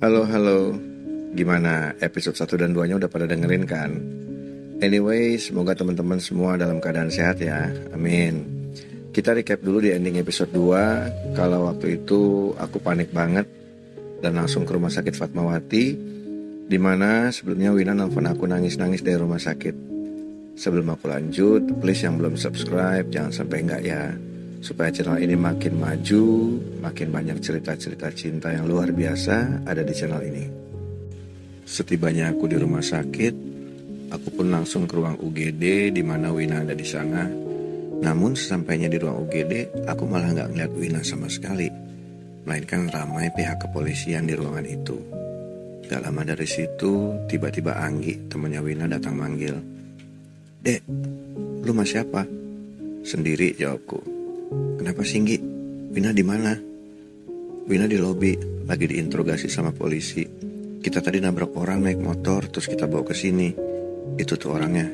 Halo, gimana episode 1 dan 2-nya udah pada dengerin kan? Anyway, semoga teman-teman semua dalam keadaan sehat ya, amin. Kita recap dulu di ending episode 2. Kalau waktu itu aku panik banget dan langsung ke rumah sakit Fatmawati, dimana sebelumnya Wina nelfon aku nangis-nangis dari rumah sakit. Sebelum aku lanjut, please yang belum subscribe jangan sampai enggak ya, supaya channel ini makin maju, makin banyak cerita-cerita cinta yang luar biasa ada di channel ini. Setibanya aku di rumah sakit, aku pun langsung ke ruang UGD di mana Wina ada di sana. Namun sesampainya di ruang UGD, aku malah nggak ngeliat Wina sama sekali, melainkan ramai pihak kepolisian di ruangan itu. Gak lama dari situ, tiba-tiba Anggi, temannya Wina datang manggil. "Dek, lu sama siapa?" "Sendiri," jawabku. "Kenapa sih, Nggi? Wina di mana?" "Wina di lobi, lagi diinterogasi sama polisi. Kita tadi nabrak orang naik motor, terus kita bawa ke sini. Itu tuh orangnya,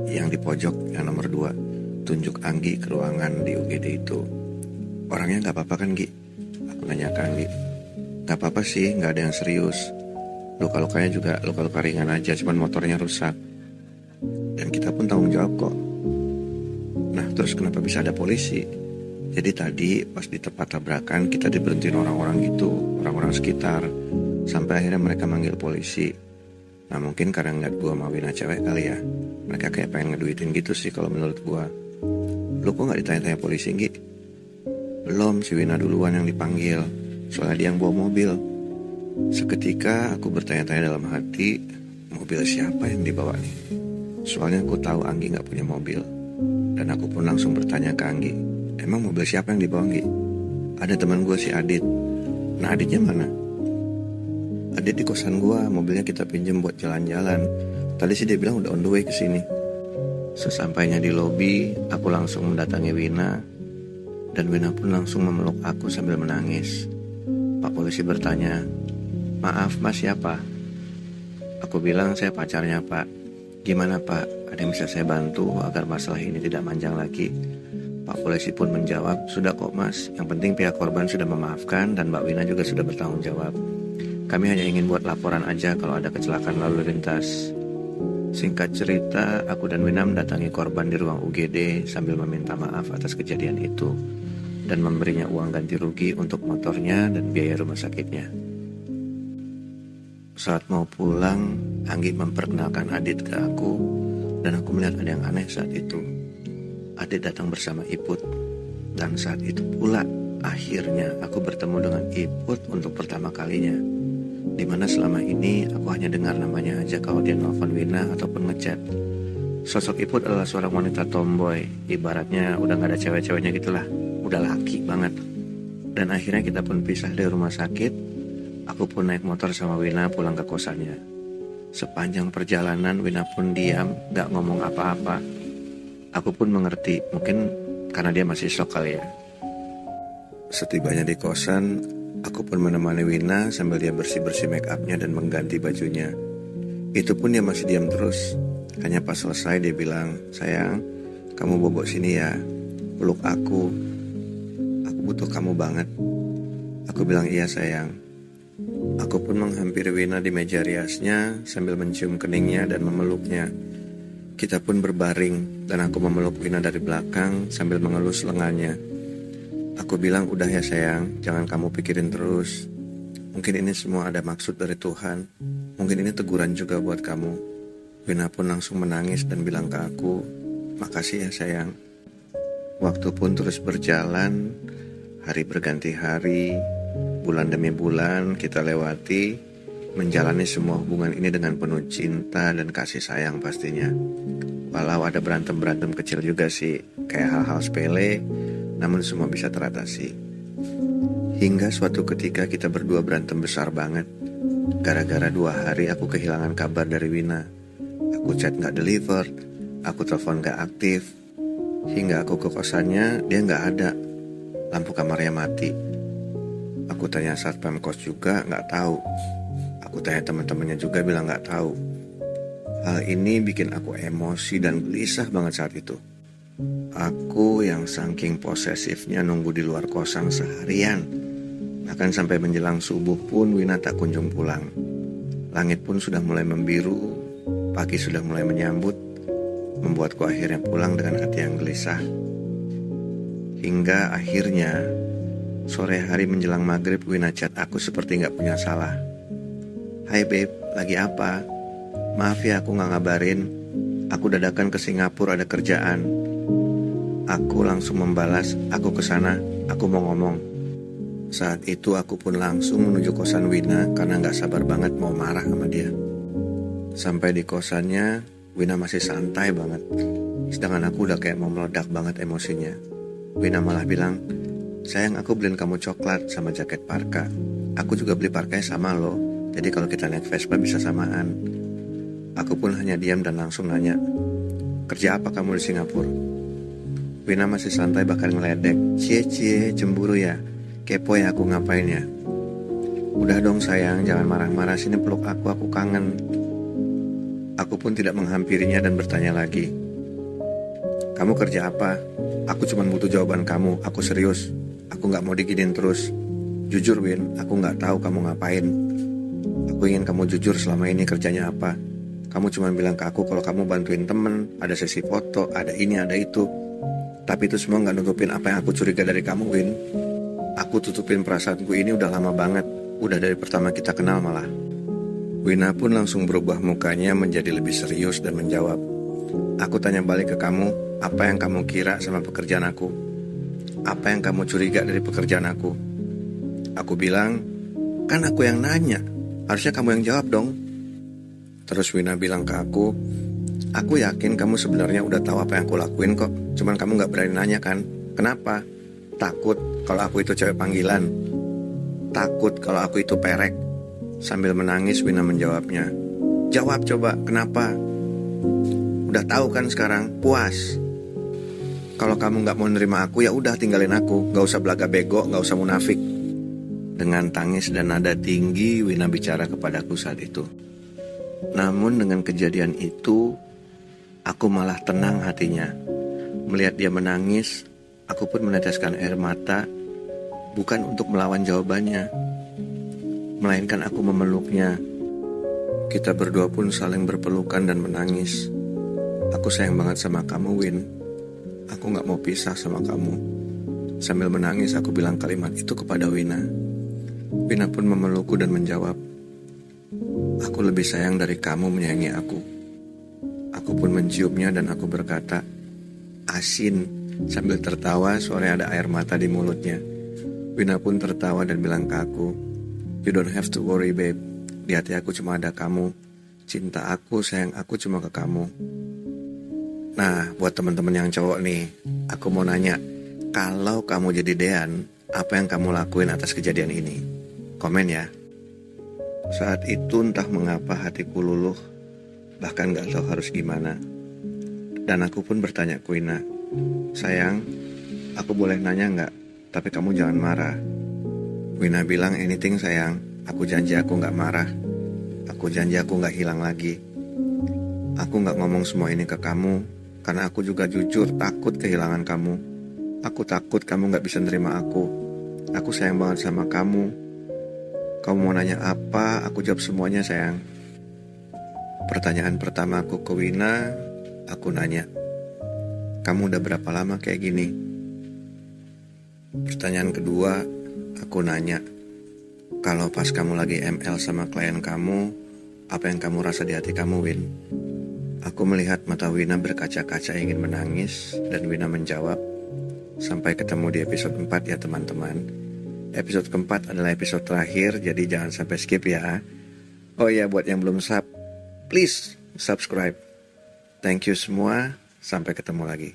yang di pojok, yang nomor 2. Tunjuk Anggi ke ruangan di UGD itu. "Orangnya nggak apa-apa kan, Nggi?" Aku nanya ke Anggi. "Nggak apa-apa sih, nggak ada yang serius. Luka-lukanya juga luka-luka ringan aja, cuman motornya rusak. Dan kita pun tanggung jawab kok." "Nah, terus kenapa bisa ada polisi?" "Jadi tadi pas di tempat tabrakan kita diberhentiin orang-orang gitu, orang-orang sekitar. Sampai akhirnya mereka manggil polisi. Nah mungkin karena ngeliat gua sama Wina cewek kali ya. Mereka kayak pengen ngeduitin gitu sih kalau menurut gua." "Lu kok gak ditanya-tanya polisi, Nggi?" "Belum, si Wina duluan yang dipanggil. Soalnya dia yang bawa mobil." Seketika aku bertanya-tanya dalam hati, mobil siapa yang dibawa nih? Soalnya aku tahu Anggi gak punya mobil. Dan aku pun langsung bertanya ke Anggi, "Emang mobil siapa yang dibawa, Nggi?" "Ada teman gue si Adit." "Nah, Aditnya mana?" "Adit di kosan gue, mobilnya kita pinjem buat jalan-jalan. Tadi sih dia bilang udah on the way ke sini." Sesampainya di lobi, aku langsung mendatangi Wina. Dan Wina pun langsung memeluk aku sambil menangis. Pak polisi bertanya, "Maaf mas, siapa?" Aku bilang, "Saya pacarnya Pak." "Gimana Pak? Ada yang bisa saya bantu agar masalah ini tidak panjang lagi?" Pak polisi pun menjawab, "Sudah kok mas, yang penting pihak korban sudah memaafkan dan Mbak Wina juga sudah bertanggung jawab. Kami hanya ingin buat laporan aja kalau ada kecelakaan lalu lintas." Singkat cerita, aku dan Wina mendatangi korban di ruang UGD sambil meminta maaf atas kejadian itu dan memberinya uang ganti rugi untuk motornya dan biaya rumah sakitnya. Saat mau pulang, Anggi memperkenalkan Adit ke aku dan aku melihat ada yang aneh saat itu. Adit datang bersama Iput dan saat itu pula akhirnya aku bertemu dengan Iput untuk pertama kalinya. Dimana selama ini aku hanya dengar namanya aja kalau dia nelfon Wina ataupun ngechat. Sosok Iput adalah seorang wanita tomboy, ibaratnya udah gak ada cewek-ceweknya gitulah, udah laki banget. Dan akhirnya kita pun pisah dari rumah sakit. Aku pun naik motor sama Wina pulang ke kosannya. Sepanjang perjalanan Wina pun diam, gak ngomong apa-apa. Aku pun mengerti, mungkin karena dia masih shock kali ya. Setibanya di kosan, aku pun menemani Wina sambil dia bersih-bersih make upnya dan mengganti bajunya. Itu pun dia masih diam terus. Hanya pas selesai dia bilang, "Sayang, kamu bobok sini ya, peluk aku. Aku butuh kamu banget." Aku bilang, "Iya sayang." Aku pun menghampiri Wina di meja riasnya sambil mencium keningnya dan memeluknya. Kita pun berbaring dan aku memeluk Wina dari belakang sambil mengelus lengannya. Aku bilang, "Udah ya sayang, jangan kamu pikirin terus. Mungkin ini semua ada maksud dari Tuhan. Mungkin ini teguran juga buat kamu." Wina pun langsung menangis dan bilang ke aku, "Makasih ya sayang." Waktu pun terus berjalan, hari berganti hari, bulan demi bulan kita lewati, menjalani semua hubungan ini dengan penuh cinta dan kasih sayang pastinya. Walau ada berantem-berantem kecil juga sih, kayak hal-hal sepele, namun semua bisa teratasi. Hingga suatu ketika kita berdua berantem besar banget. Gara-gara 2 hari aku kehilangan kabar dari Wina. Aku chat gak delivered, aku telepon gak aktif. Hingga aku ke kosannya, dia gak ada. Lampu kamarnya mati. Aku tanya satpam kos juga gak tahu. Aku tanya teman-temannya juga bilang gak tahu. Hal ini bikin aku emosi dan gelisah banget saat itu. Aku yang saking posesifnya nunggu di luar kosan seharian, Akan sampai menjelang subuh pun Wina tak kunjung pulang. Langit pun sudah mulai membiru, pagi sudah mulai menyambut, membuatku akhirnya pulang dengan hati yang gelisah. Hingga akhirnya sore hari menjelang maghrib Wina chat aku seperti gak punya salah. Hai babe, lagi apa? Maaf ya aku gak ngabarin. Aku dadakan ke Singapura ada kerjaan. Aku langsung membalas, aku kesana, aku mau ngomong. Saat itu aku pun langsung menuju kosan Wina karena gak sabar banget mau marah sama dia. Sampai di kosannya, Wina masih santai banget. Sedangkan aku udah kayak mau meledak banget emosinya. Wina malah bilang, sayang aku beliin kamu coklat sama jaket parka. Aku juga beli parkanya sama lo. Jadi kalau kita naik Vespa bisa samaan. Aku pun hanya diam dan langsung nanya, kerja apa kamu di Singapura? Wina masih santai bahkan ngeledek, cie cemburu ya? Kepo ya aku ngapain ya? Udah dong sayang, jangan marah-marah, sini peluk aku kangen. Aku pun tidak menghampirinya dan bertanya lagi, kamu kerja apa? Aku cuma butuh jawaban kamu, aku serius. Aku gak mau diginin terus. Jujur Win, aku gak tahu kamu ngapain. Aku ingin kamu jujur selama ini kerjanya apa. Kamu cuma bilang ke aku kalau kamu bantuin temen, ada sesi foto, ada ini, ada itu. Tapi itu semua gak nutupin apa yang aku curiga dari kamu Win. Aku tutupin perasaanku ini udah lama banget. Udah dari pertama kita kenal malah. Wina pun langsung berubah mukanya menjadi lebih serius dan menjawab, aku tanya balik ke kamu, apa yang kamu kira sama pekerjaan aku? Apa yang kamu curiga dari pekerjaan aku? Aku bilang, kan aku yang nanya, harusnya kamu yang jawab dong. Terus Wina bilang ke aku yakin kamu sebenarnya udah tahu apa yang aku lakuin kok. Cuman kamu gak berani nanya kan? Kenapa? Takut kalau aku itu cewek panggilan. Takut kalau aku itu perek. Sambil menangis Wina menjawabnya, jawab coba, kenapa? Udah tahu kan sekarang, puas. Kalau kamu gak mau nerima aku, ya udah tinggalin aku. Gak usah belaga bego, gak usah munafik. Dengan tangis dan nada tinggi Wina bicara kepadaku saat itu. Namun dengan kejadian itu, aku malah tenang hatinya. Melihat dia menangis, aku pun meneteskan air mata, bukan untuk melawan jawabannya, melainkan aku memeluknya. Kita berdua pun saling berpelukan dan menangis. Aku sayang banget sama kamu Win. Aku gak mau pisah sama kamu. Sambil menangis aku bilang kalimat itu kepada Wina. Wina pun memelukku dan menjawab, aku lebih sayang dari kamu menyayangi aku. Aku pun menciumnya dan aku berkata, asin, sambil tertawa sore ada air mata di mulutnya. Wina pun tertawa dan bilang ke aku, you don't have to worry babe. Di hati aku cuma ada kamu. Cinta aku, sayang aku cuma ke kamu. Nah, buat teman-teman yang cowok nih, aku mau nanya, kalau kamu jadi Dean, apa yang kamu lakuin atas kejadian ini? Komen ya. Saat itu entah mengapa hatiku luluh, bahkan gak tahu harus gimana. Dan aku pun bertanya ke Wina, sayang, aku boleh nanya gak? Tapi kamu jangan marah. Wina bilang, anything sayang, aku janji aku gak marah. Aku janji aku gak hilang lagi. Aku gak ngomong semua ini ke kamu, karena aku juga jujur takut kehilangan kamu. Aku takut kamu gak bisa nerima aku. Aku sayang banget sama kamu. Kamu mau nanya apa, aku jawab semuanya sayang. Pertanyaan pertama aku ke Wina, aku nanya, kamu udah berapa lama kayak gini? Pertanyaan kedua, aku nanya, kalau pas kamu lagi ML sama klien kamu, apa yang kamu rasa di hati kamu Win? Aku melihat mata Wina berkaca-kaca ingin menangis, dan Wina menjawab, sampai ketemu di episode 4 ya teman-teman. Episode keempat adalah episode terakhir, jadi jangan sampai skip ya. Oh ya, buat yang belum please subscribe. Thank you semua, sampai ketemu lagi.